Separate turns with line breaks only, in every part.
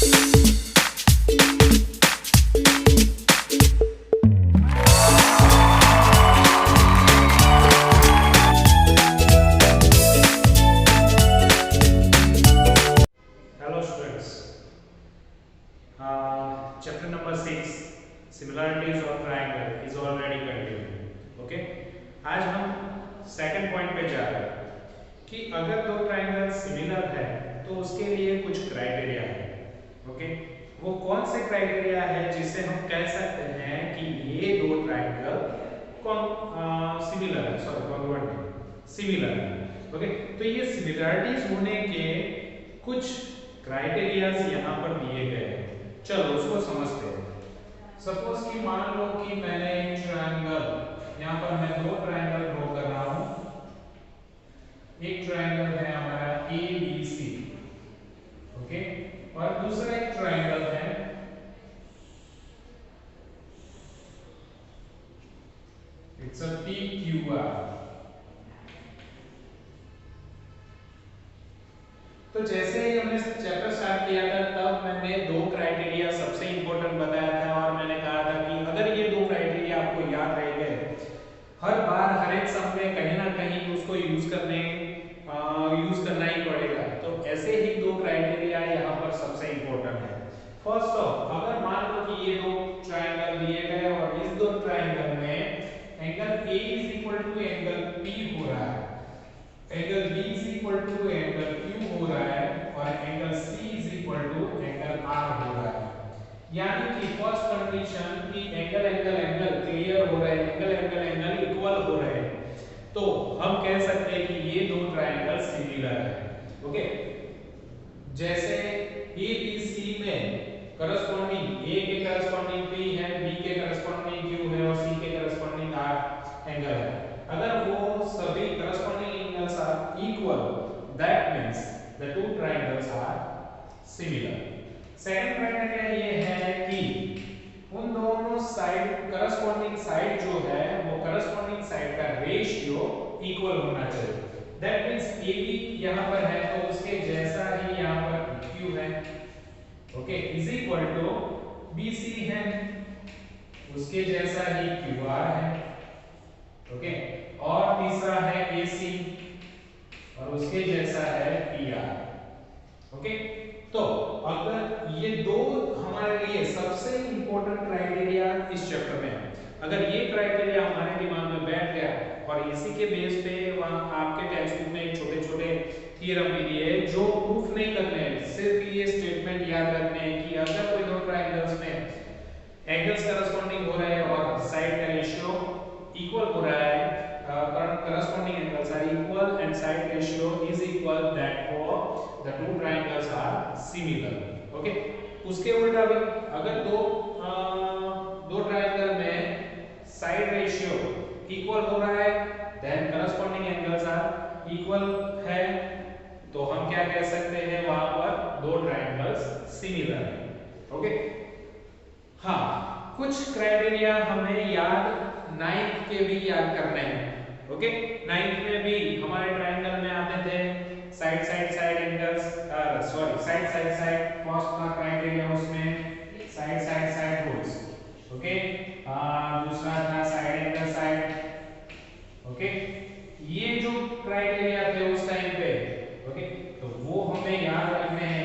Hello students. Chapter number 6 similarities of triangle is already continued. Okay. आज हम second point पे जा रहे हैं कि अगर दो ट्रायंगल सिमिलर है तो उसके लिए कुछ क्राइटेरिया है. ओके. वो कौन से क्राइटेरिया है जिससे हम कह सकते हैं कि ये दो ट्रायंगल सिमिलर है, सिमिलर है. ओके. तो ये सिमिलरिटीज होने के कुछ क्राइटेरियाज यहाँ पर दिए गए हैं. चलो उसको समझते हैं. सपोज कि मान लो कि मैंने एक ट्रायंगल, यहाँ पर मैं दो ट्रायंगल ड्रॉ कर रहा हूँ. एक ट्रायंगल है हमारा ए बी सी. ओके. और दूसरा एक ट्रायंगल है it's a P Q R. तो जैसे ही हमने चैप्टर स्टार्ट किया था तब मैंने दो क्राइटेरिया सबसे इंपॉर्टेंट बताया था और मैंने कहा था कि अगर ये दो क्राइटेरिया आपको याद रह गए, हर बार हर एक सम में कहीं ना कहीं उसको यूज करना ही पड़ेगा. तो ऐसे ही दो क्राइटेरिया यहाँ पर सबसे इंपॉर्टेंट है. फर्स्ट ऑफ, अगर मान लो कि ये दो ट्रायंगल दिए गए और इस दो ट्रायंगल में angle A is equal to angle P हो रहा है, angle B is equal to angle Q हो रहा है और angle C is equal to angle R हो रहा है. यानी कि फर्स्ट कंडीशन कि एंगल क्लियर हो रहे हैं, एंगल इक्वल हो रहे हैं, तो हम कह सकते हैं कि ये दो ट्रायंगल सिमिलर है. ओके. जैसे ABC में करस्पॉन्डिंग A के करस्पॉन्डिंग P है, B के करस्पॉन्डिंग Q है और C के करस्पॉन्डिंग R एंगल है. अगर वो सभी corresponding angles are equal, that means the two triangles are similar. Second criteria ये है कि उन दोनों साइड करस्पॉन्डिंग साइड जो है वो करस्पॉन्डिंग साइड का रेशियो इक्वल होना चाहिए. दैट मींस AB यहां पर है तो उसके जैसा ही यहां पर Q है. Okay. Is equal to BC है, उसके जैसा ही QR है. ओके. और तीसरा है AC और उसके जैसा है PR. ओके. तो अगर ये दो हमारे लिए सबसे इंपॉर्टेंट क्राइटेरिया इस चैप्टर में है, अगर ये क्राइटेरिया हमारे दिमाग में बैठ गया और इसी के बेस पे वहां आपके टेक्स्ट बुक में एक छोटे-छोटे थ्योरम भी दिए हैं जो प्रूफ नहीं करने हैं, सिर्फ ये स्टेटमेंट याद रखने हैं कि अगर कोई दो ट्रायंगल्स में एंगल्स करस्पॉन्डिंग हो रहे हैं और साइड का रेशियो इक्वल हो रहा है, corresponding angles are equal and side ratio is equal, that for the two triangles are similar. Okay. उसके उल्टा भी अगर दो ट्रायंगल में साइड रेशियो इक्वल हो रहा है, then corresponding angles are equal है, तो हम क्या कह सकते हैं वहां पर दो ट्रायंगल्स सिमिलर है. ओके. हाँ, कुछ क्राइटेरिया हमें याद नाइन्थ के भी याद करने हैं. ओके. नाइन्थ में भी हमारे ट्रायंगल में आते थे साइड एंगल्स, साइड फर्स्ट का क्राइटेरिया उसमें साइड रूल्स. ओके. दूसरा था साइड एंगल साइड. ओके. ये जो क्राइटेरिया थे उस टाइम पे, ओके, तो वो हमें याद रखने हैं.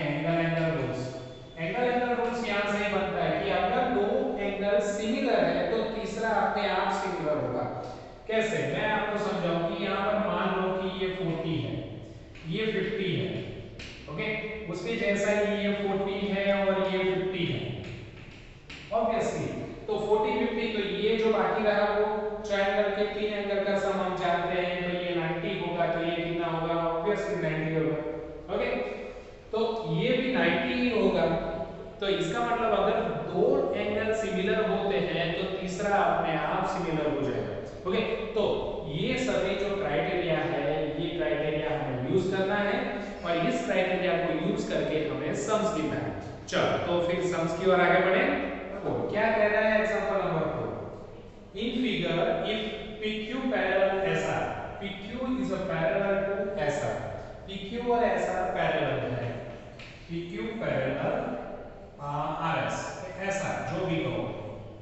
एंगल रूल्स यहां से बनता है कि अगर दो एंगल सिमिलर है तो तीसरा अपने आप सिमिलर होगा. कैसे, मैं आपको समझाऊं कि यहां पर मान लो कि ये 40 है, ये 50 है. ओके. उसके जैसा ही ये 40 है और ये 50 है. ऑब्वियसली तो 40 50, तो ये जो बाकी रहा वो ट्रायंगल के तीन एंगल का सम हम जानते हैं, तो ये 90 होगा. तो ये कितना होगा? ऑब्वियसली 90 होगा. ओके. तो ये भी 90 ही होगा. तो इसका मतलब अगर दो एंगल सिमिलर होते हैं तो तीसरा अपने आप सिमिलर हो जाएगा. ओके. तो ये सभी जो क्राइटेरिया है, ये क्राइटेरिया हमें यूज करना है और इस क्राइटेरिया को यूज करके हमें सम्स गिनना है. चलो तो फिर सम्स की ओर आगे बढ़े. तो क्या कह रहा है example number 4. In figure if PQ parallel SR, PQ is a parallel to SR, PQ और SR पैरेलल है, PQ parallel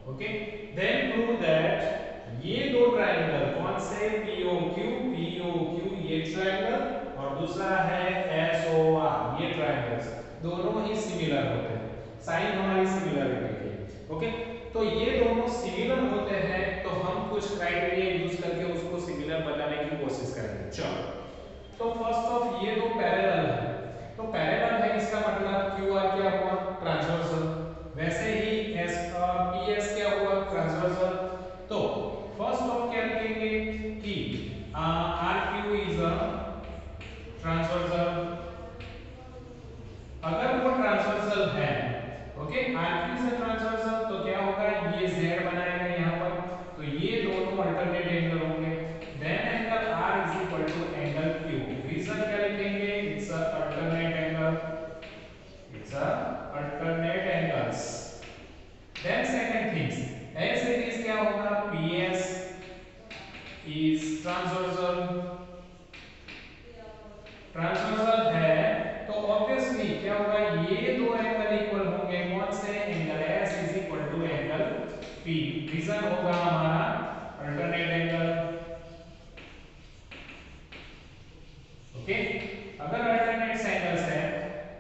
okay, then prove that ये दो ट्रायंगल कौन से, POQ ये ट्रायंगल और दूसरा है SOR ये ट्रायंगल्स, दोनों ही सिमिलर होते हैं, साइन हमारी सिमिलरिटी की। ओके, तो ये दोनों सिमिलर होते हैं तो हम कुछ क्राइटेरिया यूज करके उसको सिमिलर बनाने की कोशिश करेंगे। चलो, तो फर्स्ट ऑफ ये दो पैरेलल है, तो पैरेलल है इसका मतलब QR क्या हुआ, ट्रांसवर्सल, वैसे ही PS क्या हुआ, ट्रांसवर्सल। तो फर्स्ट ऑफ क्या लिखेंगे कि RQ इज अ ट्रांसवर्सल, अगर वो ट्रांसवर्सल है, ओके, RQ से ट्रांसवर्सल तो क्या होगा, ये Z बनाएगा यहाँ पर, तो ये दोनों अल्टरनेट एंगल होंगे, then angle R is equal to angle Q, reason क्या लिखेंगे, it's a alternate angle, it's a alternate angles. Then second things, as it is क्या होगा, PS इज ट्रांसवर्सल, ट्रांसवर्सल है तो ऑब्वियसली क्या होगा, ये दो एंगल इक्वल होंगे, कौन से, angle S is equal to angle P, reason होगा हमारा अल्टरनेट एंगल। ओके, अगर अल्टरनेट एंगल्स है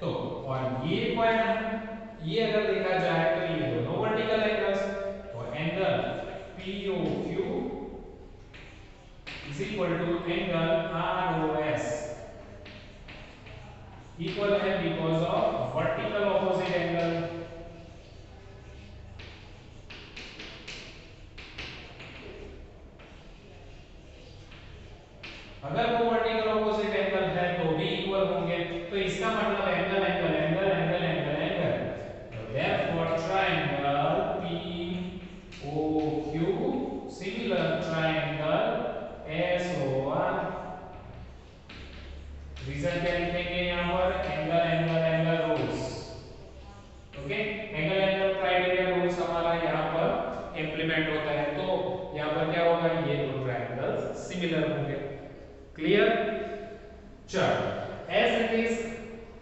तो, और ये कौन है, ये अगर देखा जाए तो ये दोनों वर्टिकल एंगल्स, तो angle POQ is equal to angle ROS equal है because of vertical opposite angle. अगर वो वर्टिकल ऑपोजिट एंगल है तो भी इक्वल होंगे, तो इसका मतलब angle angle angle angle angle angle, तो therefore triangle POQ similar triangle SOR, reason क्या लिखेंगे यहाँ पर, angle angle angle rules. Okay, angle angle criteria rules हमारा यहाँ पर इंप्लीमेंट होता है, तो यहाँ पर क्या होगा, ये दो ट्रायंगल्स सिमिलर होंगे। क्लियर, चलो as it is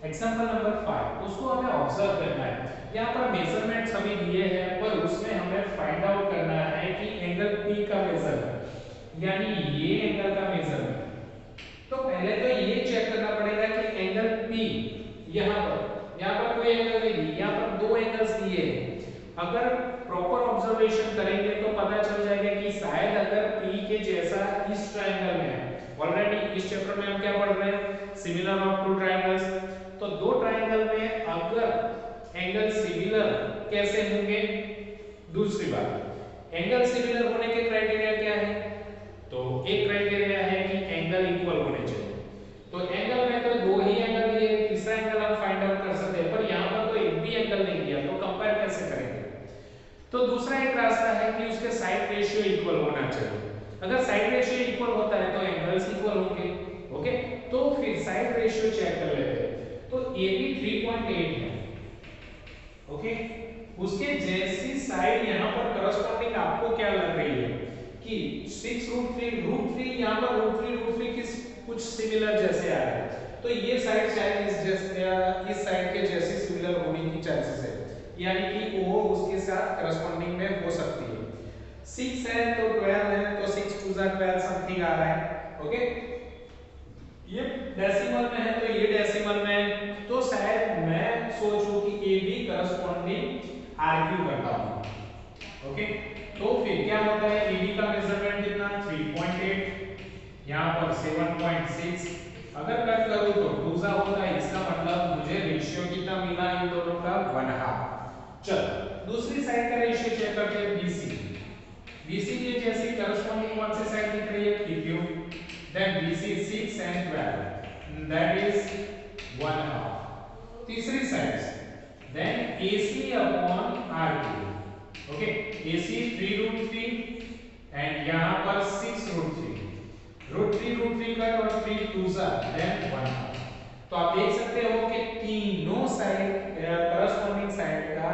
example number 5, उसको हमें ऑब्जर्व करना है, यहाँ पर मेजरमेंट्स हमें दिए हैं पर उसमें हमें फाइंड आउट करना है कि एंगल P का मेजरमेंट, यानी ये एंगल का मेजरमेंट, तो पहले तो ये चेक करना पड़ेगा कि एंगल P यहाँ पर कोई एंगल नहीं दी, यहाँ पर दो एंगल्स दिए हैं, अगर प्रॉपर ऑब्जर्वेशन करेंगे तो पता चल जाएगा कि शायद अगर P के जैसा इस ट्रायंगल में, ऑलरेडी इस चैप्टर में हम क्या पढ़ रहे हैं, सिमिलर ऑफ टू ट्रायंगल्स, तो दो ट्रायंगल में अगर एंगल सिमिलर कैसे होंगे, दूसरी बात एंगल सिमिलर होने के क्राइटेरिया क्या है, तो एक क्राइटेरिया है कि एंगल इक्वल होने चाहिए, तो एंगल में तो दो ही एंगल दिए, तीसरा एंगल हम फाइंड आउट कर सकते हैं, पर यहाँ पर तो एक भी एंगल नहीं दिया, तो कंपेयर कैसे करेंगे, तो दूसरा एक रास्ता है कि उसके साइड रेशियो इक्वल होना चाहिए, अगर साइड रेशियो इक्वल होता है तो एंगल्स इक्वल होंगे। ओके, तो फिर साइड रेशियो चेक कर लेते हैं, तो AB 3.8 है, ओके, उसके जैसी साइड यहाँ पर करस्पॉन्डिंग आपको क्या लग रही है कि 6√3 यहाँ पर √3 किस कुछ सिमिलर जैसे आ रहा है, तो ये साइड शायद इस साइड के जैसी सिमिलर होने की चांसेस है, यानी कि वो उसके साथ करस्पॉन्डिंग में हो सकती है। 6 है तो 12 है, तो 6 2 12 समथिंग आ रहा है। ओके, ये डेसिमल में है तो ये डेसिमल में है, तो शायद मैं सोचूं कि AB करस्पॉन्डिंग RQ करता हूं। ओके, तो फिर क्या होता है, AB का मेजरमेंट कितना, 3.8, यहाँ पर 7.6, अगर कट करूं तो 2 होता है, इसका मतलब मुझे रेशियो कितना मिला इन दोनों का, 1/2। चलो दूसरी साइड का रेशियो चेक करते हैं, BC के जैसी करस्पॉन्डिंग कौन सी साइड दिख रही है, PQ, then BC 6 and 12, that is 1/2। तीसरी side, then AC upon RQ, okay, AC 3√3 and यहाँ पर 6√3, √3 कट और 3 2 then 1/2, तो आप देख सकते हो कि तीनों साइड करस्पॉन्डिंग साइड का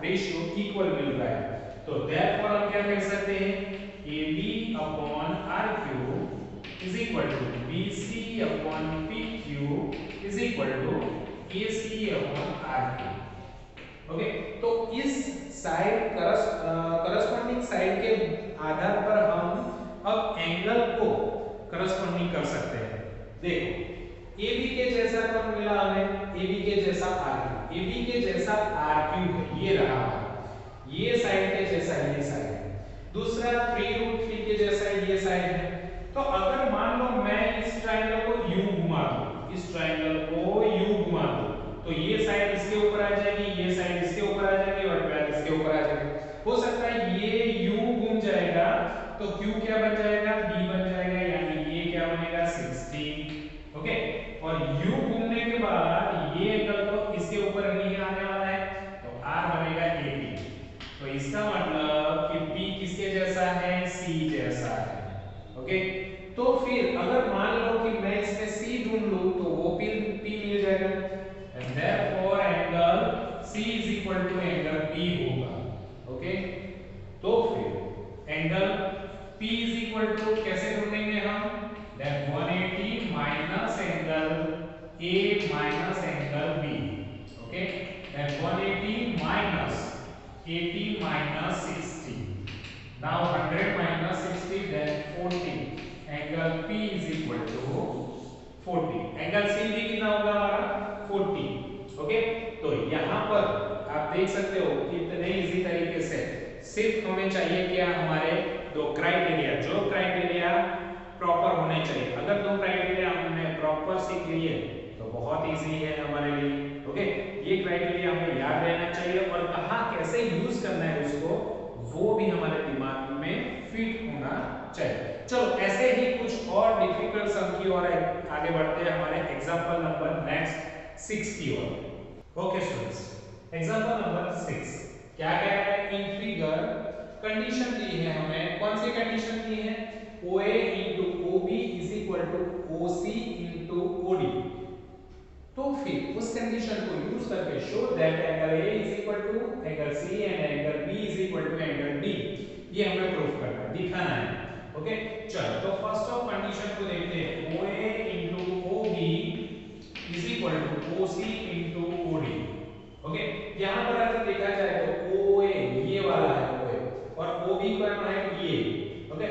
रेशियो इक्वल मिल रहा है, तो देयरफॉर हम क्या कह सकते हैं, AB upon RQ is equal to BC upon PQ is equal to AC upon RQ। Okay, तो इस साइड करस्पॉन्डिंग साइड के आधार पर हम अब एंगल को करस्पॉन्डिंग कर सकते हैं। देखो AB के जैसा कौन मिला हमें, AB के जैसा RQ, AB के जैसा RQ है, ये रहा हमारा, ये साइड के जैसा ये साइड है। दूसरा 3√3 के जैसा ये साइड है। तो अगर मान लो मैं इस ट्रायंगल को यूं घुमा दूं, इस ट्रायंगल को यूं घुमा दूं, तो ये साइड इसके ऊपर आ जाएगी, ये साइड इसके ऊपर आ जाएगी और ट्रायंगल इसके ऊपर आ जाएगी। हो सकता है ये यूं घूम जाएगा तो Q क्या बन जाएगा, B बन जाएगा, यानी ये क्या बनेगा 60। ओके, और U घूमने के बाद ये एंगल तो इसके ऊपर नहीं आने वाला है, तो R बनेगा 80। तो इसका मतलब कि P किसके जैसा है, C जैसा है। ओके, तो फिर अगर मान लो कि मैं इसमें C ढूंढ लूं तो वो P मिल जाएगा, and therefore angle C is equal to angle P होगा। ओके, तो फिर angle P is equal to कैसे ढूंढेंगे हम, that 180 minus angle A minus angle B। Okay, that 180 minus 80 minus 60, now 100 minus 60, then 40, angle P is equal to 40, angle C भी कितना होगा हमारा 40। ओके, तो यहाँ पर आप देख सकते हो कितने इजी तरीके से, सिर्फ हमें चाहिए क्या, हमारे दो क्राइटेरिया, जो क्राइटेरिया प्रॉपर होने चाहिए। अगर दो क्राइटेरिया हमने प्रॉपर सीख लिए तो बहुत इजी है हमारे लिए। ओके, ये क्राइटेरिया हमें याद रहना चाहिए और कहाँ कैसे यूज करना है उसको, वो भी हमारे दिमाग में फिट होना चाहिए। चलो ऐसे ही कुछ और डिफिकल्ट सम की ओर आगे बढ़ते हैं, हमारे एग्जांपल नंबर नेक्स्ट 6 की ओर। ओके स्टूडेंट्स, एग्जांपल नंबर 6 क्या कह रहा है, इन फिगर कंडीशन दी है हमें, कौन सी कंडीशन दी है, OA into OB is equal to OC into OD। तो फिर उस कंडीशन को यूज करके show that angle A is equal to angle C and angle B is equal to angle D, ये हमें प्रूफ करना है, दिखाना है। ओके, चलो तो फर्स्ट ऑफ कंडीशन को देखते हैं, OA into OB is equal to OC into OD। Okay, यहां पर अगर देखा जाए तो OA ये वाला है OA और OB करना है ये। ओके,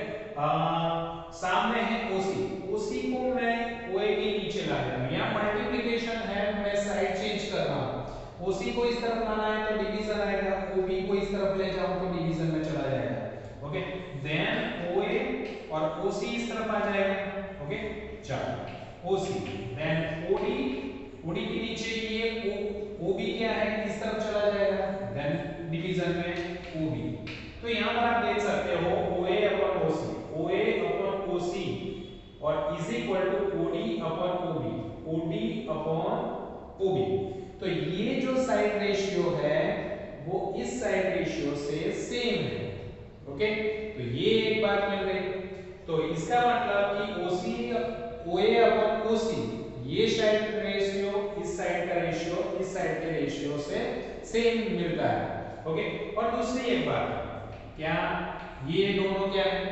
सामने है OC, OC को मैं OA के नीचे ला रहा हूं, यहां मल्टीप्लिकेशन है, मैं साइड चेंज कर रहा हूं। OC को इस तरफ लाना है तो डिवीजन आएगा, OB को इस तरफ ले जाऊं तो डिवीजन में चला जाएगा। ओके, देन OA और OC इस तरफ आ जाएगा। ओके, चलो OC देन OD के नीचे ये OB क्या है, इस तरफ चला जाएगा, देन डिवीजन में OB। तो यहां पर आप देख सकते हो OA upon OC, OA upon OC और is equal to OD upon OB, OD upon OB। तो ये जो साइड रेशियो है वो इस साइड रेशियो से सेम है। ओके, तो ये एक बात मिल गई। तो इसका मतलब कि OC OA अपॉन OC, ये साइड रेशियो इस साइड का रेशियो इस साइड के रेशियो से सेम मिलता है। ओके, और दूसरी एक बात, क्या ये दोनों क्या है,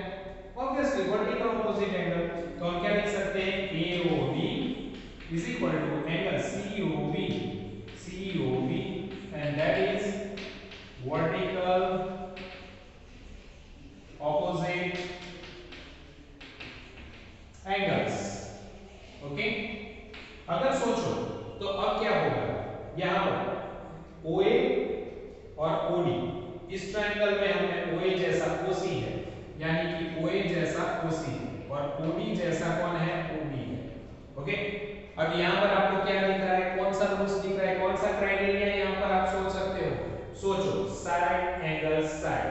ऑब्वियसली वर्टिकल ऑपोजिट एंगल, तो हम क्या लिख सकते हैं, AOB is equal to angle COB and that is vertical opposite angles। Okay, अगर सोचो तो अब क्या होगा, यहां पर OA और OD, इस ट्रायंगल में हमें OA जैसा OC है, यानी कि OA जैसा OC है और OD जैसा कौन है, OB है। ओके, अब यहां पर आपको क्या दिख रहा है, कौन सा रूल्स दिख रहा है, कौन सा क्राइटेरिया यहां पर आप सोच सकते हो, सोचो side angle side,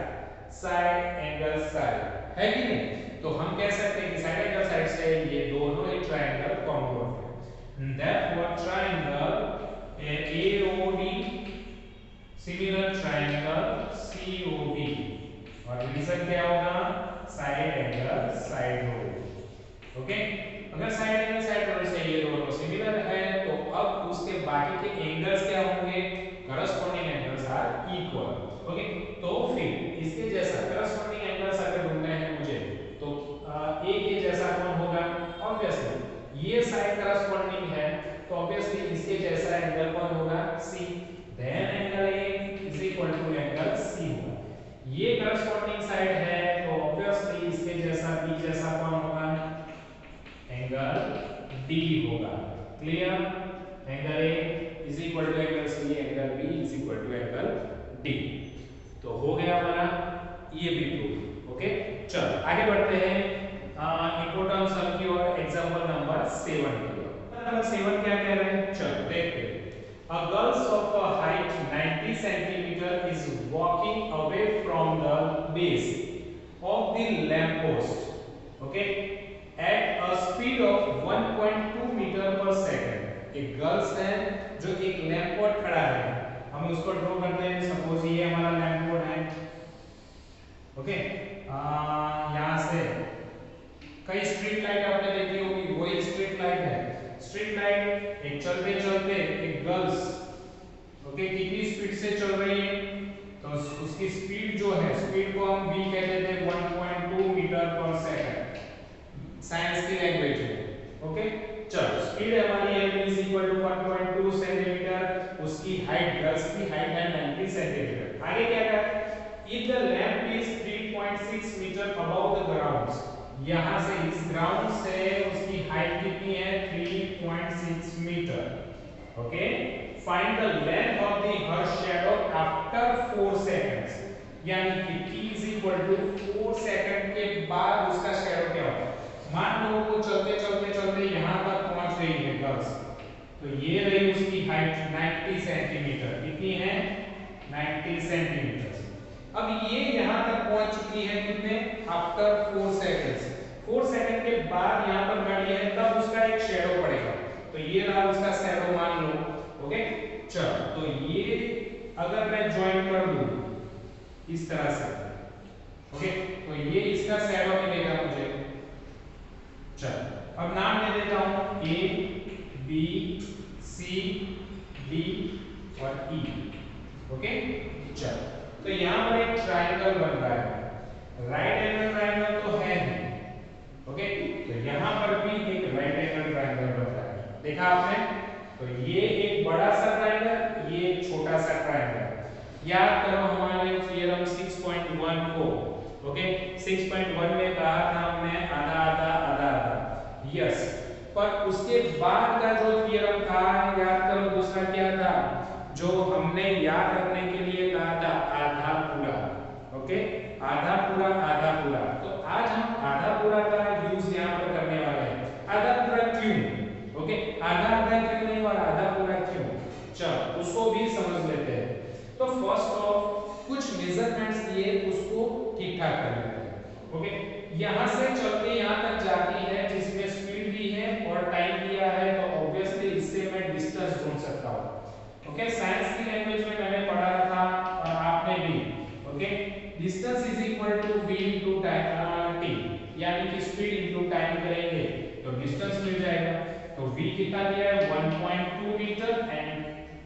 side angle side है कि नहीं। तो हम कह सकते हैं कि साइड एंगल साइड से ये दोनों ही ट्रायंगल कॉन्ग्रुएंट है, therefore triangle AOD similar triangle COB और रीजन क्या होगा, side angle side rule. Okay, अगर साइड एंगल साइड रूल से ये दोनों सिमिलर है तो अब उसके बाकी के एंगल्स क्या होंगे, corresponding angles are equal. Okay, तो फिर इसके जैसा करस्पॉन्डिंग एंगल्स अगर ढूंढने हैं मुझे तो A के जैसा कौन होगा, ऑब्वियसली ये साइड करस्पॉन्डिंग है तो ऑब्वियसली इसके जैसा एंगल कौन होगा, C, then angle A is equal to angle C तो हो गया हमारा ये भी प्रूफ। ओके, चलो आगे बढ़ते हैं इंपॉर्टेंस ऑफ की और एग्जांपल नंबर 7 की ओर। नंबर 7 क्या कह रहे हैं, चलो देखते हैं। A girl of a height 90 centimeter is walking away from the base of the lamp post, okay, at a speed of 1.2 meter per second। एक गर्ल्स है जो एक लैंप पोस्ट खड़ा है, हम उसको ड्रॉ करते हैं। सपोज ये हमारा लैंप पोस्ट है, ओके, यहाँ से कई स्ट्रीट लाइट आपने देखी होगी, वही स्ट्रीट लाइट है। स्ट्रीट लाइट एक चलते चलते एक गर्ल्स, ओके, कितनी स्पीड से चल रही है, तो उसकी स्पीड जो है, स्पीड को हम v कहते थे 1.2 मीटर पर सेकंड, साइंस की लैंग्वेज में। ओके, चलो स्पीड हमारी है v = 1.2 सेंटीमीटर, उसकी हाइट, गर्ल्स की हाइट है 90 सेंटीमीटर। आगे क्या है, if the lamp is 3.6 metre above the ground, यहां से इस ग्राउंड से उसकी हाइट कितनी है, 3.6 metre. Okay, find the length of the her shadow after 4 seconds, यानी कि t = 4 सेकंड के बाद उसका शैडो क्या होगा। मान लो वो चलते चलते चलते यहां तक पहुंच गई है गर्ल्स, तो ये रही उसकी हाइट 90 सेंटीमीटर। कितनी है, 90 सेंटीमीटर। अब ये यहां तक पहुंच चुकी है कितने, आफ्टर 4 सेकंड्स। 4 सेकंड के बाद यहां पर गाड़ी है, तब उसका एक शैडो पड़ेगा, तो ये रहा उसका शैडो मान लो। ओके, चलो तो ये अगर मैं ज्वाइन कर दूं इस तरह से, ओके, तो ये इसका शैडो मिलेगा मुझे। चलो अब नाम दे देता हूं A B C D और E। ओके, चलो तो यहां पर एक ट्रायंगल बन रहा है, राइट एंगल ट्रायंगल तो है ही। ओके, तो यहां पर भी एक राइट एंगल ट्रायंगल बन रहा है, देखा आपने। तो ये एक बड़ा सा ट्रायंगल, ये एक छोटा सा ट्रायंगल। याद करो हमारे थ्योरम 6.1 को। ओके, 6.1 में कहा था हमने आधा आधा आधा आधा, यस। पर उसके बाद का जो थ्योरम था, याद करो दूसरा क्या था, जो हमने याद रखने के लिए कहा था, आधा पूरा। ओके, आधा पूरा आधा पूरा। तो आज हम आधा पूरा का यूज यहां पर करने वाले हैं। आधा पूरा क्यों, ओके, आधा आधा क्यों नहीं और आधा पूरा क्यों, चलो उसको भी समझ लेते हैं। तो फर्स्ट ऑफ कुछ मेजरमेंट्स दिए, उसको ठीक ठाक कर लेते हैं। ओके, यहां से चल के यहां तक जाती है, जिसमें स्पीड भी है और टाइम दिया है, तो ऑब्वियसली इससे मैं डिस्टेंस ढूंढ सकता हूं। ओके, साइंस की लैंग्वेज में मैंने पढ़ा था और आपने भी। Okay, distance is equal to v into time t, यानी कि स्पीड इनटू टाइम करेंगे तो डिस्टेंस मिल जाएगा। तो v कितना दिया है, 1.2 मीटर एंड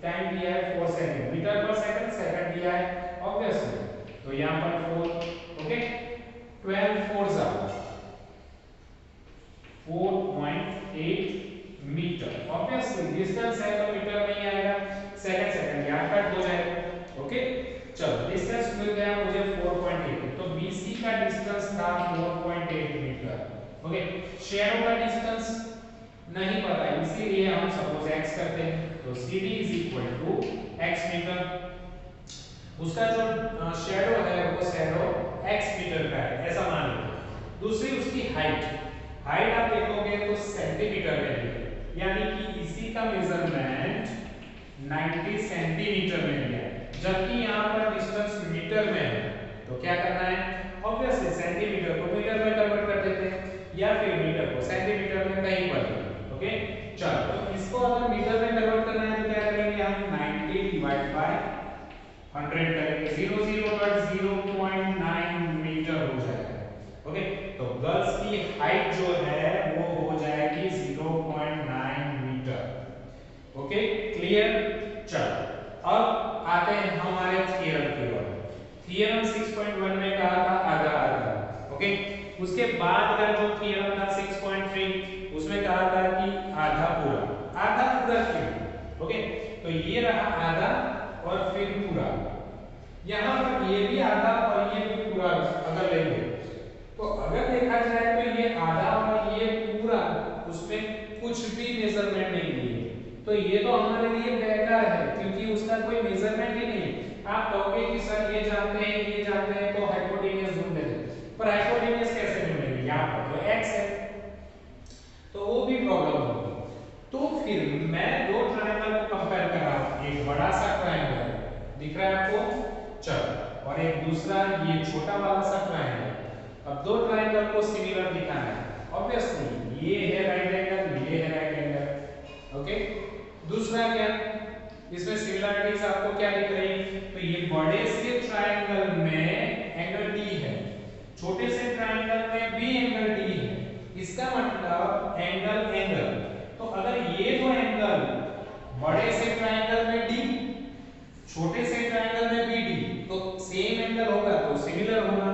टाइम दिया है 4 सेकंड, मीटर पर सेकंड, सेकंड दिया है ऑब्वियसली। तो यहां पर 4, ओके, 12 4 जा 4.8 मीटर। ऑब्वियसली डिस्टेंस है तो मीटर नहीं आएगा, सेकंड सेकंड यहां कट हो जाएगा। ओके, चलो डिस्टेंस मिल गया मुझे 4.8, तो BC का डिस्टेंस था 4.8 मीटर। ओके, शैडो का डिस्टेंस नहीं पता, इसीलिए हम सपोज x करते हैं, तो CD = x मीटर। उसका जो शैडो है वो शैडो x मीटर का है, ऐसा मान लो। दूसरी उसकी हाइट, हाइट आप देखोगे तो सेंटीमीटर में है, यानी कि इसी का मेजरमेंट 90 सेंटीमीटर में लिया है, जबकि यहां पर डिस्टेंस मीटर में है। तो क्या करना है, ऑब्वियसली सेंटीमीटर को मीटर में कन्वर्ट कर देते हैं, या फिर मीटर को सेंटीमीटर में, कहीं पर। ओके, चलो तो इसको अगर मीटर में कन्वर्ट करना है तो क्या करेंगे हम, 90 डिवाइड बाय 100 करेंगे, 0.09 मीटर हो जाएगा। ओके, तो गर्ल्स की हाइट जो है वो हो जाएगी 0.9 मीटर। Okay, clear. चलो अब आते हैं हमारे थ्योरम की ओर। थ्योरम 6.1 में कहा था आधा आधा। ओके, उसके बाद का जो थ्योरम था 6.3, उसमें कहा था कि आधा पूरा। आधा पूरा क्यों, ओके, तो ये रहा आधा और फिर पूरा। यहां पर ये भी आधा और ये भी पूरा अगर लेंगे, तो अगर देखा जाए तो ये आधा और ये पूरा, उसमें कुछ भी मेजरमेंट नहीं लिए, तो ये तो हमारे लिए बेकार है, क्योंकि उसका कोई मेजरमेंट ही नहीं। आप कहोगे कि सर ये जानते हैं दिख रहा है आपको? चलो, और एक दूसरा ये छोटा वाला सा ट्रायंगल। अब दो ट्रायंगल को सिमिलर दिखाना है ऑब्वियसली, ये है राइट एंगल, ये है राइट एंगल। ओके, दूसरा क्या, इसमें सिमिलरिटीज आपको क्या दिख रही? तो ये बड़े से ट्रायंगल में एंगल डी है, छोटे से ट्रायंगल में भी एंगल डी है। इसका मतलब एंगल एंगल, तो अगर ये दो एंगल बड़े से ट्रायंगल में डी, छोटे से ट्रायंगल में बी डी, तो सेम एंगल होगा तो सिमिलर होगा।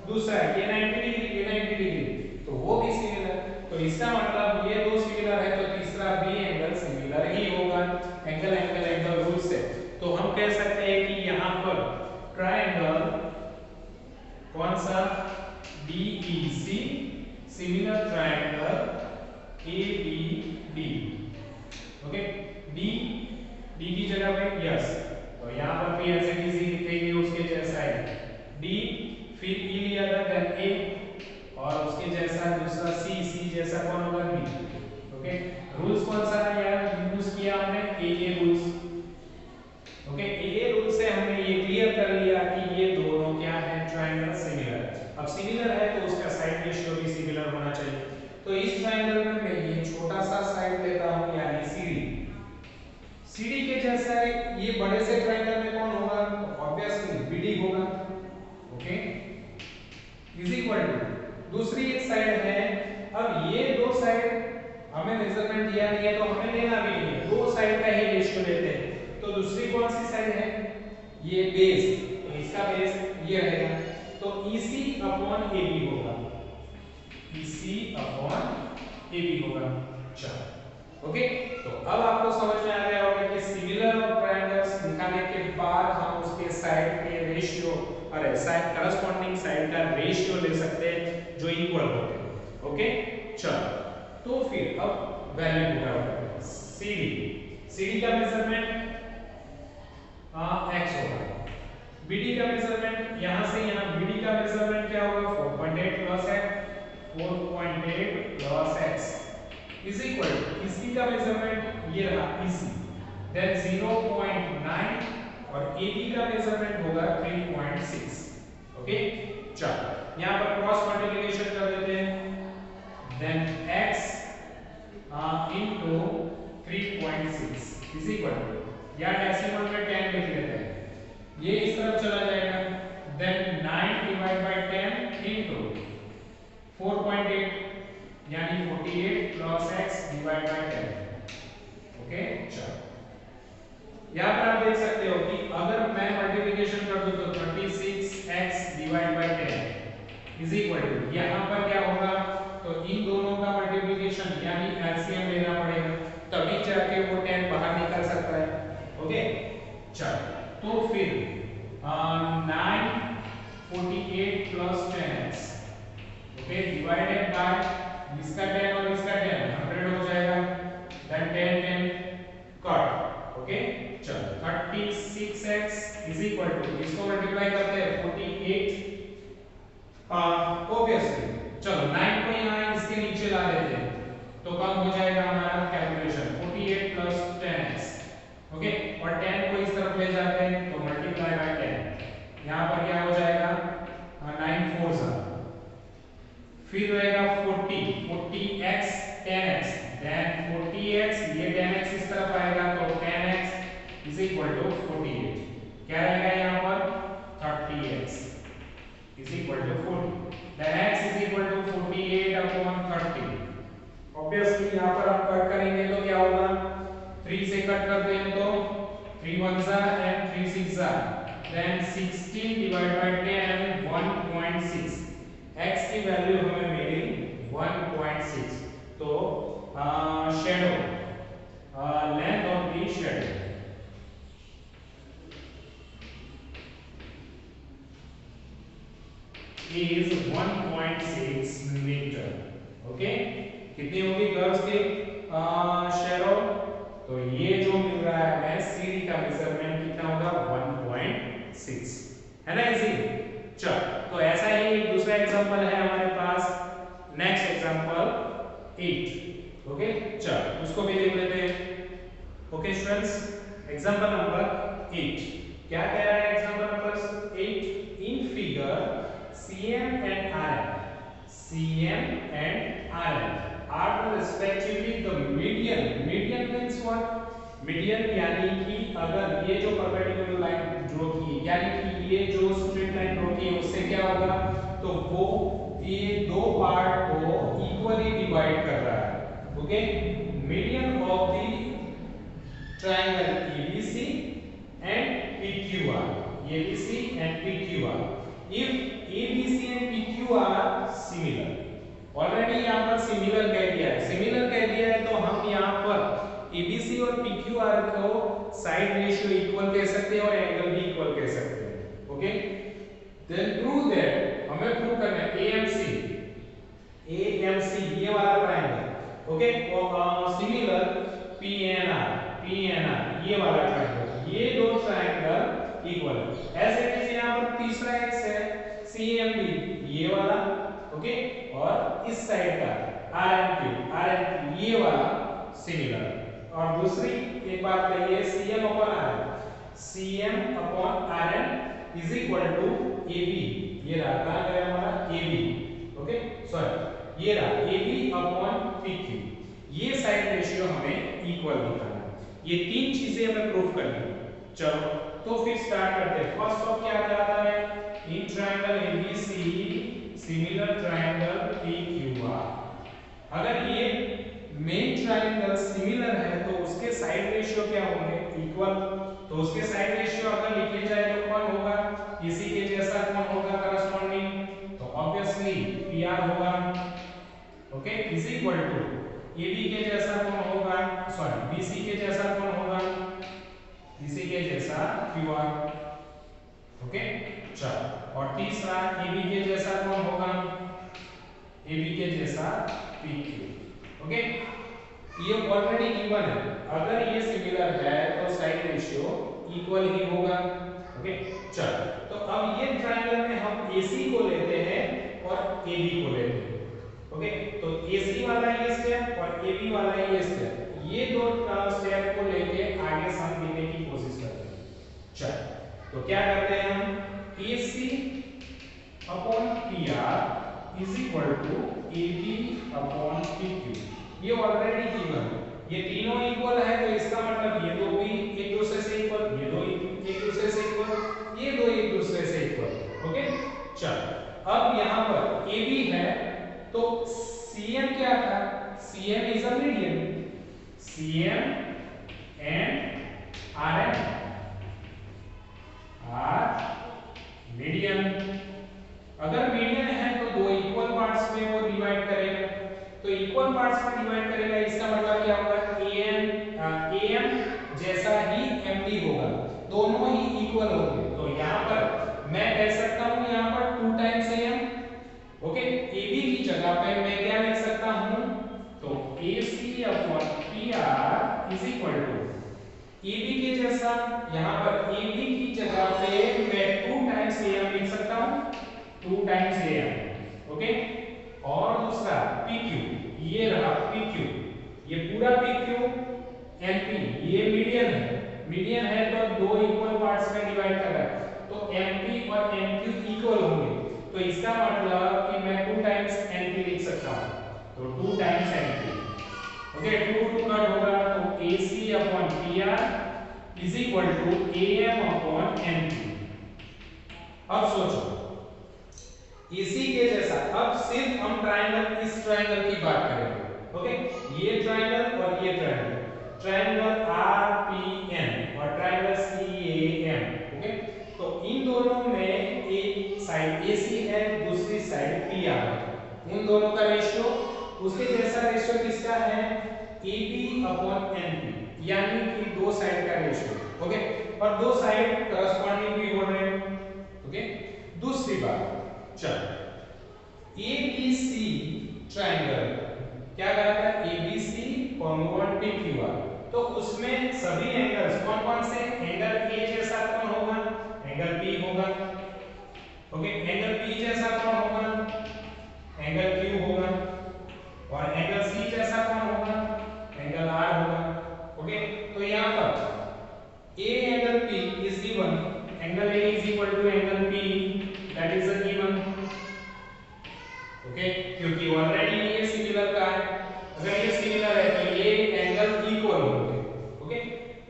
दूसरा ये 90 डिग्री, ये 90 डिग्री, तो वो भी सिमिलर। तो इसका मतलब ये दो सिमिलर है, तो तीसरा भी एंगल सिमिलर ही होगा एंगल एंगल एंगल रूल से। तो हम कह सकते हैं कि यहाँ पर ट्रायंगल कौन सा, DEC, similar triangle ABD। Okay, D की जगह पे यस, तो यहाँ पर भी ऐसे किसी लिखेंगे उसके जैसा है डी, फिर ई लिया था देन ए, और उसके जैसा दूसरा सी जैसा कौन होगा बी। ओके, रूल्स कौन सा है यार यूज किया हमने, ए रूल्स। ओके, ए रूल से हमने ये क्लियर कर लिया कि ये दोनों क्या है, ट्रायंगल सिमिलर। अब सिमिलर है तो उसका साइड रेशियो भी सिमिलर होना चाहिए। तो इस ट्रायंगल में मैं ये छोटा सा साइड लेता हूं यानी CD के जैसा है, ये बड़े से ट्रायंगल में कौन होगा, ऑब्वियसली BD होगा। ओके, इज इक्वल टू दूसरी एक साइड है। अब ये दो साइड हमें मेजरमेंट दिया नहीं है तो हमें लेना भी नहीं है, दो साइड का ही रेशियो लेते हैं। तो दूसरी कौन सी साइड है, ये बेस, तो इसका बेस ये रहेगा, तो EC अपॉन AB होगा, EC अपॉन AB होगा। चलो, ओके, तो अब आपको समझ में आ गया होगा कि सिमिलर और ट्रायंगल्स दिखाने के बाद हम उसके साइड के रेशियो, अरे साइड करस्पॉन्डिंग साइड का रेशियो ले सकते हैं जो इक्वल होते हैं। ओके, चलो, तो फिर अब वैल्यू पुट आउट करते हैं। CD का मेजरमेंट x होगा, BD का मेजरमेंट यहां से यहां, BD का मेजरमेंट क्या होगा, 4.8 plus x, 4.8 plus x is equal to इसकी का मेजरमेंट ये रहा EC, देन 0.9 और AB का मेजरमेंट होगा 3.6। ओके, चलो यहां पर क्रॉस मल्टीप्लिकेशन कर देते हैं, then x into 3.6 is equal to, या डेसिमल में 10 लिख लेते हैं, ये इस तरफ चला जाएगा, देन 9 डिवाइड बाय 10 into 4.8 यानी 48 plus x divide by 10। Okay, चलो यहां पर आप देख सकते हो कि अगर मैं मल्टीप्लिकेशन कर दूं तो 36x divide by 10 is equal to, यहां पर क्या होगा, तो इन दोनों का मल्टीप्लिकेशन यानी एलसीएम लेना पड़ेगा, तभी जाके वो 10 बाहर निकल सकता है। ओके, चलो तो फिर 9 48 plus 10x, okay, divided by इसका 10 और इसका 10 100 हो जाएगा, देन 10 कट। ओके, चलो 36x इज इक्वल टू, इसको मल्टीप्लाई करते हैं 48, ऑब्वियसली चलो 9 को यहां इसके नीचे ला देते हैं तो कम हो जाएगा हमारा कैलकुलेशन, 48 प्लस 10x। ओके, और 10 को इस तरफ ले जाते हैं तो मल्टीप्लाई बाय 10, यहां पर क्या हो जाएगा 9 4 सा, फिर रहेगा 40x 10x, देन 40x, ये 10x इस तरफ आएगा तो 10x इज इक्वल टू 48, क्या रहेगा यहाँ पर 30x is equal to 40, then x is equal to 48 upon 30। Obviously यहाँ पर हम कट करेंगे तो क्या होगा, 3 से कट करते हैं तो 3 1 सा एंड 3 6 सा, देन 16 डिवाइड बाय 10 1.6, x की वैल्यू हमें मिली 1.6। तो shadow length of the shadow is 1.6 metre. Okay, कितनी होगी कर्व्स की शैडो, तो ये जो मिल रहा है हमें CD का मेजरमेंट कितना होगा 1.6, है ना इजी। चल, तो ऐसा ही एक दूसरा एग्जांपल है हमारे पास, नेक्स्ट एग्जांपल 8। ओके, चल उसको भी देख लेते हैं। ओके स्टूडेंट्स, एग्जांपल नंबर 8, क्या कह रहा है example number 8 in figure CM and RN are respectively the median means what? Median यानी कि अगर ये जो परपेंडिकुलर लाइन ड्रॉ की यानी कि ये जो स्ट्रेट लाइन ड्रॉ की है उससे क्या होगा, तो वो ये दो पार्ट को इक्वली डिवाइड कर रहा है। Okay, median of the triangle ABC and PQR, ABC and PQR, if ABC and PQ are similar, already यहाँ पर सिमिलर कह दिया है, सिमिलर कह दिया है तो हम यहाँ पर ABC और PQR को साइड रेशियो इक्वल कह सकते हैं और एंगल भी इक्वल कह सकते हैं। ओके, देन प्रूव दैट, हमें प्रूव करना है AMC ये वाला ट्रायंगल, ओके, और सिमिलर PNR ये वाला ट्रायंगल, ये दो ट्रायंगल इक्वल है। ऐसे कैसे यहाँ पर तीसरा एक्स है CMB ये वाला, ओके, और इस साइड का RNQ ये वाला सिमिलर। और दूसरी एक बात कहिए CM upon RN is equal to AB, ये रहा कहाँ गया हमारा AB, ओके सॉरी ये रहा AB अपॉन PQ, ये साइड रेशियो हमें इक्वल दिखाना है। ये तीन चीजें हमें प्रूफ करनी है। चलो तो फिर स्टार्ट करते हैं। फर्स्ट ऑफ क्या आता है, in triangle ABC similar triangle PQR, अगर ये मेन ट्रायंगल सिमिलर है तो उसके साइड रेशियो क्या होंगे, इक्वल। तो उसके साइड रेशियो अगर लिखे जाए तो कौन होगा, इसी के जैसा कौन होगा करस्पॉन्डिंग, तो ऑब्वियसली PR होगा, okay, is equal to AB के जैसा कौन होगा, सॉरी BC के जैसा कौन होगा, BC के जैसा QR, ओके। चलो और तीसरा AB के जैसा कौन होगा, AB के जैसा PQ, ओके। ये ऑलरेडी गिवन है, अगर ये सिमिलर है तो साइड रेशियो इक्वल ही होगा, ओके। चलो तो अब ये ट्रायंगल में हम AC को लेते हैं और AB को लेते हैं, ओके। तो AC वाला ये स्टेप और AB वाला ये स्टेप, ये दो स्टेप को लेके आगे सम लिखने की कोशिश करते हैं। चलो तो क्या करते हैं हम, AC upon PR is equal to AB upon PQ, ये ऑलरेडी गिवन है, ये तीनों इक्वल है तो इसका मतलब ये दो भी एक दूसरे से इक्वल, ये दो एक दूसरे से इक्वल, ये दो एक दूसरे से इक्वल, ओके। चलो अब यहाँ पर AB है तो CM क्या था, CM is a median, CM and RN are median. अगर मीडियन है तो दो इक्वल पार्ट्स में वो डिवाइड करेगा, तो इक्वल पार्ट्स में डिवाइड करेगा, इसका मतलब क्या होगा, AM जैसा ही MD होगा, दोनों ही इक्वल होंगे। तो यहाँ पर मैं कह सकता हूँ यहाँ पर 2 टाइम्स AM, ओके। AB की जगह पे मैं क्या लिख सकता हूँ, तो AC upon PR is equal to AB के जैसा, यहाँ पर AB की जगह पे मैं 2 टाइम्स AM लिख सकता हूँ, 2 टाइम्स AM, ओके। और दूसरा PQ, ये रहा PQ, ये पूरा PQ MP, ये मीडियन है तो दो इक्वल पार्ट्स में डिवाइड कर रहा है, तो MP और MQ इक्वल होंगे, तो इसका मतलब कि मैं 2 टाइम्स MP लिख सकता हूँ, तो 2 टाइम्स MP, ओके। 2 कट होगा तो AC upon PR is equal to AM upon MP। अब सोचो इसी के जैसा, अब सिर्फ हम ट्रायंगल, इस ट्रायंगल की बात करेंगे, ओके। ये ट्रायंगल और ये ट्रायंगल, ट्रायंगल RPN और ट्रायंगल CAM, ओके। तो इन दोनों में एक साइड AC है, दूसरी साइड PR है, उन दोनों का रेशियो, उसके जैसा रेशियो किसका है, AB अपॉन NP, यानी कि दो साइड का रेशियो, ओके। और दो साइड करस्पॉन्डिंग भी हो रहे हैं, ओके। दूसरी बात, चलो ABC ट्रायंगल क्या कहा था, ABC कॉन्ग्रुएंट PQR, तो उसमें सभी एंगल्स कौन कौन से, एंगल A जैसा कौन होगा, एंगल P होगा, ओके। एंगल P जैसा कौन होगा, एंगल Q होगा, और एंगल C जैसा कौन होगा, एंगल R होगा, ओके। तो यहाँ पर A angle P is given equal to angle P, that is a given. Okay, क्योंकि ऑलरेडी ये सिमिलर का है, अगर ये सिमिलर है तो ये एंगल इक्वल होंगे। ओके,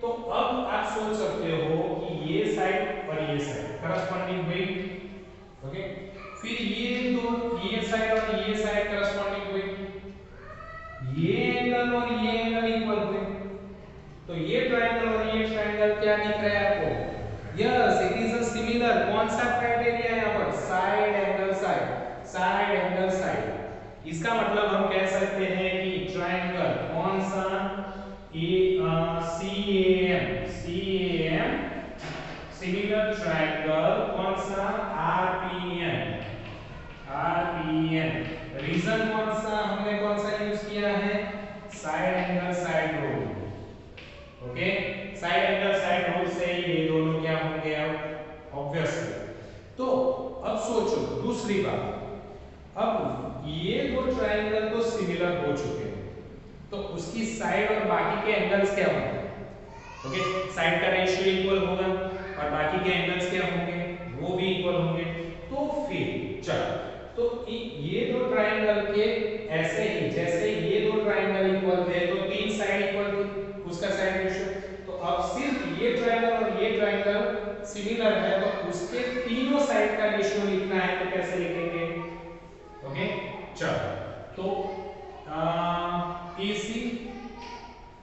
तो अब आप सोच सकते हो कि ये साइड और ये साइड करस्पॉन्डिंग हुई। ओके, फिर ये दो, ये साइड और ये साइड करस्पॉन्डिंग हुई, ये एंगल और ये एंगल इक्वल हुए, तो ये ट्रायंगल और ये ट्रायंगल क्या दिख रहा है आपको? Yes, it is a similar. कौन सा क्राइटेरिया है यहाँ पर? Side angle side, side angle side. इसका मतलब हम कह सकते हैं कि ट्रायंगल कौन सा? CAM, सिमिलर ट्रायंगल कौन सा? RPN। रीजन कौन सा? हमने कौन सा यूज किया है? Side angle side rule. Okay, side angle side rule से ये दोनों क्या होंगे अब? ऑब्वियसली। तो अब सोचो दूसरी बात, अब ये दो ट्रायंगल तो सिमिलर हो चुके हैं, तो उसकी साइड और बाकी के एंगल्स क्या होंगे? ओके, साइड का रेशियो इक्वल होगा और बाकी के एंगल्स क्या होंगे? वो भी इक्वल होंगे। तो फिर चलो, तो ये दो ट्रायंगल के ऐसे ही जैसे ये दो ट्रायंगल इक्वल थे तो तीन साइड इक्वल थी, उसका साइड रेशियो, तो अब सिर्फ ये ट्रायंगल और ये ट्रायंगल सिमिलर है तो उसके तीनों साइड का रेशियो लिखना है तो कैसे लिखेंगे? ओके, चलो, तो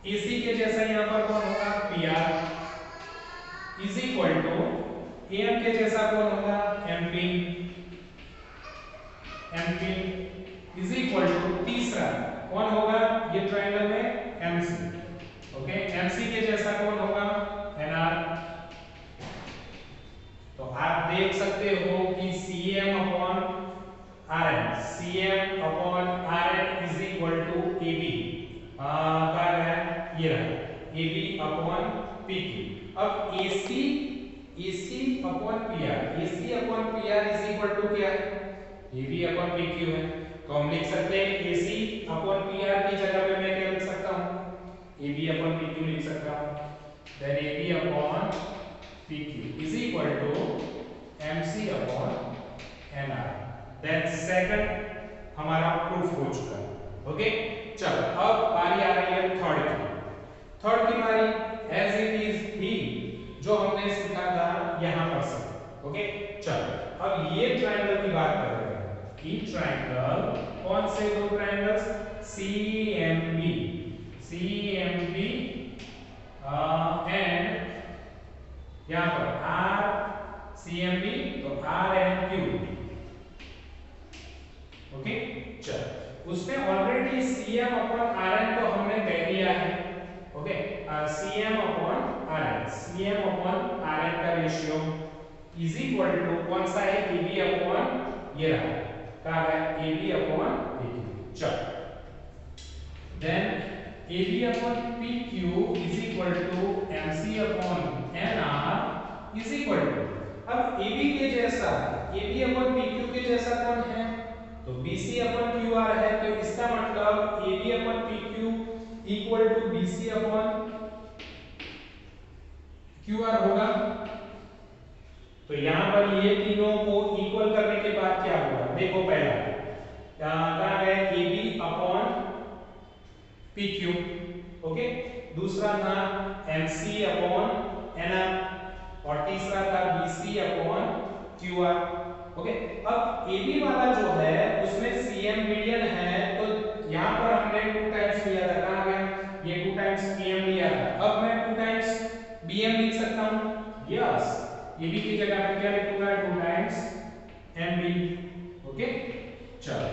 AC के जैसा यहाँ पर कौन होगा? PR is equal to AM के जैसा कौन होगा? MP इज इक्वल टू तीसरा कौन होगा ये ट्रायंगल में? MC। ओके, MC के जैसा कौन होगा? NR। तो आप देख सकते हो कि CM upon RN is equal to AB। क्या है ये रहा, AB अपॉन PQ। अब AC upon PR is equal to क्या है? AB अपॉन PQ है, तो हम लिख सकते हैं AC अपॉन PR की जगह पे मैं क्या लिख सकता हूँ? AB अपॉन PQ लिख सकता हूँ। Then AB upon PQ is equal to MC upon NR। Then second हमारा प्रूफ हो चुका है। ओके, चलो अब बारी आ रही है थर्ड की। थर्ड की बारी एज इट इज ही जो हमने सीखा था यहां पर से। ओके, चलो अब ये ट्रायंगल की बात कर रहे हैं कि ट्रायंगल कौन से दो ट्रायंगल्स? CMB एंड यहां पर CMB तो RNQ। ओके, चलो उसमें ऑलरेडी CM अपॉन RN तो हमने कह दिया है। ओके, CM अपॉन RN का रेशियो इज इक्वल टू कौन सा है? AB अपॉन ये रहा, क्या है? AB upon PQ। चलो, then AB upon PQ is equal to MC upon NR is equal to, अब AB के जैसा AB अपॉन PQ के जैसा कौन है? तो BC अपॉन QR है, तो इसका मतलब AB upon PQ equal to BC upon QR होगा। तो यहां पर ये तीनों को इक्वल करने के बाद क्या होगा? देखो पहला क्या है? AB upon PQ। ओके, दूसरा था MC अपॉन NR और तीसरा था BC अपॉन QR। ओके, अब AB वाला जो है उसमें CM मीडियन है, तो यहां पर हमने 2 टाइम्स लिया था, कहां गया? ये 2 टाइम्स PM लिया था, अब मैं 2 टाइम्स BM लिख सकता हूं। यस, AB की जगह पे क्या लिखूंगा? 2 टाइम्स MB। ओके, चलो,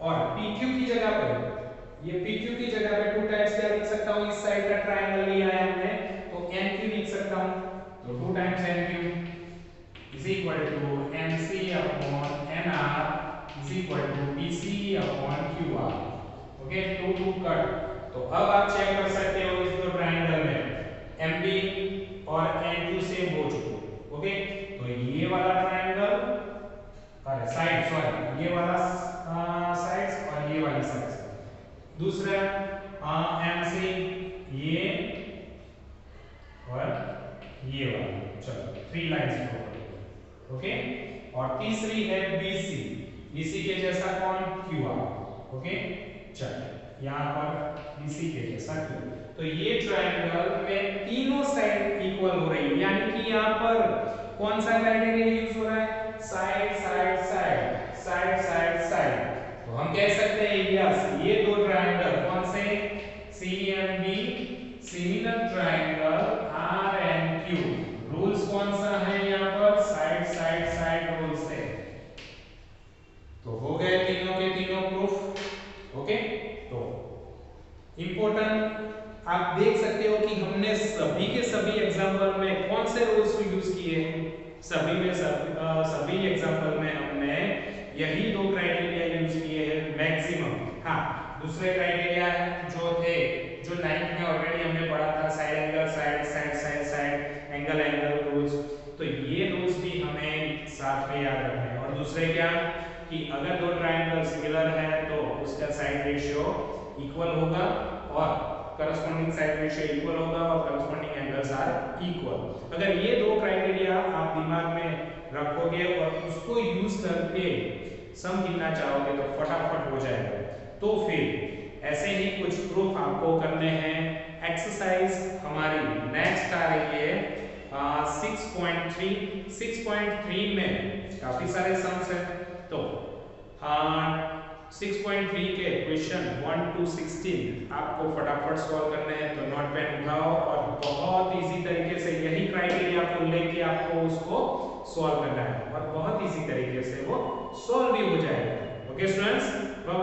और PQ की जगह पे ये PQ की जगह पे 2 टाइम्स क्या लिख सकता हूं? इस साइड का ट्रायंगल लिया है हमने तो NQ लिख सकता हूं, तो 2 times NQ is equal to MC upon NR is equal to BC upon QR। Okay, 2 cut. तो अब आप चेक कर सकते हो इस दो ट्रायंगल में MB और NQ सेम हो चुके। ओके, तो ये वाला ट्रायंगल, अरे साइड, सॉरी, ये वाला साइड्स और ये वाली साइड्स, दूसरा MC ये और ये वाला। चलो 3 लाइंस ड्रॉ करेंगे। ओके। और तीसरी है BC, BC के जैसा कौन, QR, ओके। चलिए यहाँ पर BC के जैसा Q, तो ये ट्रायंगल में तीनों साइड इक्वल हो रही है, यानी कि यहाँ पर कौन सा क्राइटेरिया यूज हो रहा है, side side side side side side. तो हम कह सकते हैं यस, ये दो ट्रायंगल कौन से, CMB, similar triangle RNQ, rules कौन सा है यहाँ पर, साइड साइड साइड रूल्स है। तो हो गए तीनों के तीनों प्रूफ, ओके। तो इंपॉर्टेंट आप देख सकते हो कि हमने सभी के सभी एग्जांपल में कौन से रूल्स यूज किए हैं, सभी एग्जांपल में हमने यही दो क्राइटेरिया यूज किए हैं मैक्सिमम। हाँ, दूसरे क्राइटेरिया जो थे, जो 9th में ऑलरेडी हमने पढ़ा था, side angle side side side side angle angle rules, तो ये रूल्स भी हमें साथ में याद रखने हैं। और दूसरे क्या, कि अगर दो ट्रायंगल सिमिलर है तो उसका साइड रेशियो इक्वल होगा और करस्पॉन्डिंग साइड रेशियो इक्वल होगा और करस्पॉन्डिंग एंगल्स आर इक्वल। अगर ये दो क्राइटेरिया आप दिमाग में रखोगे और उसको यूज करके सम गिनना चाहोगे तो फटाफट हो जाएगा। तो फिर ऐसे ही कुछ प्रूफ आपको करने हैं। एक्सरसाइज हमारी नेक्स्ट आ रही है 6.3 में काफी सारे सम्स हैं, तो 6.3 के क्वेश्चन 1 to 16 आपको फटाफट सॉल्व करने हैं। तो नोट पेन उठाओ और बहुत इजी तरीके से यही क्राइटेरिया को लेके आपको उसको सॉल्व करना है और बहुत इजी तरीके से वो सॉल्व भी हो जाएगा। Okay students,